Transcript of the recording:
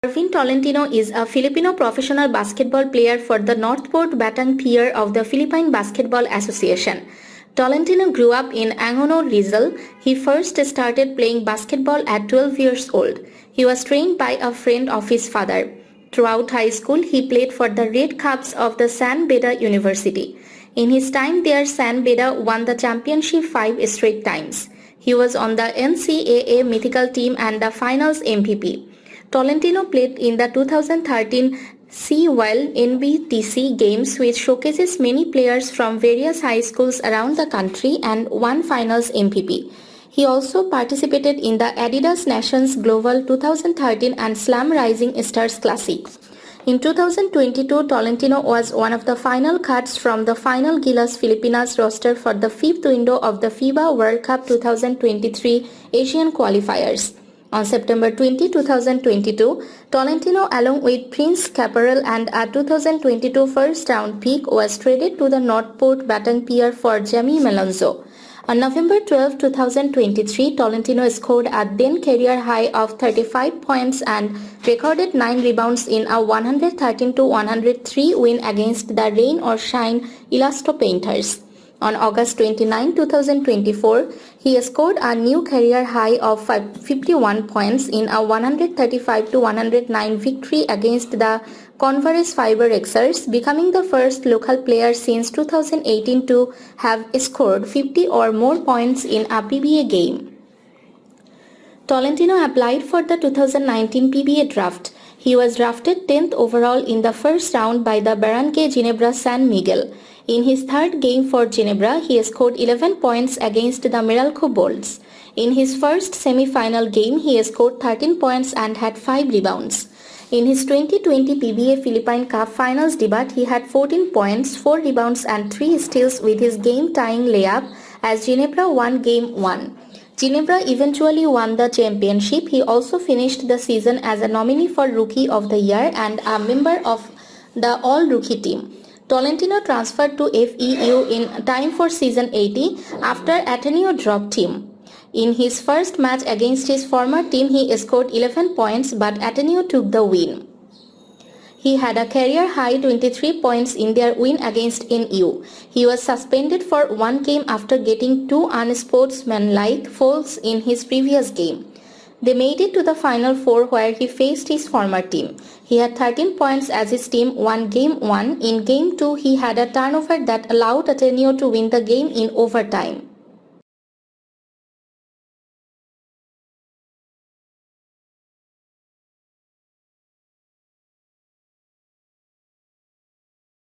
Arvin Tolentino is a Filipino professional basketball player for the NorthPort Batang Pier of the Philippine Basketball Association. Tolentino grew up in Angono, Rizal. He first started playing basketball at 12 years old. He was trained by a friend of his father. Throughout high school, he played for the Red Caps of the San Beda University. In his time there, San Beda won the championship 5 straight times. He was on the NCAA Mythical team and the finals MVP. Tolentino played in the 2013 SEAOIL NBTC Games, which showcases many players from various high schools around the country, and won finals MVP. He also participated in the Adidas Nations Global 2013 and Slam Rising Stars Classic. In 2022, Tolentino was one of the final cuts from the final Gilas Filipinas roster for the 5th window of the FIBA World Cup 2023 Asian qualifiers. On September 20, 2022, Tolentino along with Prince Caparel and a 2022 first-round pick was traded to the NorthPort Batang Pier for Jamie Melonzo. On November 12, 2023, Tolentino scored a then-career high of 35 points and recorded 9 rebounds in a 113-103 win against the rain or shine Elasto Painters. On August 29, 2024, he scored a new career high of 51 points in a 135-109 victory against the Converse Fiber Xers, becoming the first local player since 2018 to have scored 50 or more points in a PBA game. Tolentino applied for the 2019 PBA draft. He was drafted 10th overall in the first round by the Barangay Ginebra San Miguel. In his third game for Ginebra, he scored 11 points against the Meralco Bolts. In his first semi-final game, he scored 13 points and had 5 rebounds. In his 2020 PBA Philippine Cup Finals debut, he had 14 points, 4 rebounds and 3 steals with his game-tying layup as Ginebra won Game 1. Ginebra eventually won the championship. He also finished the season as a nominee for Rookie of the Year and a member of the All-Rookie team. Tolentino transferred to FEU in time for season 80 after Ateneo dropped him. In his first match against his former team, he scored 11 points, but Ateneo took the win. He had a career-high 23 points in their win against NU. He was suspended for 1 game after getting 2 unsportsmanlike fouls in his previous game. They made it to the Final Four where he faced his former team. He had 13 points as his team won Game 1. In Game 2, he had a turnover that allowed Ateneo to win the game in overtime.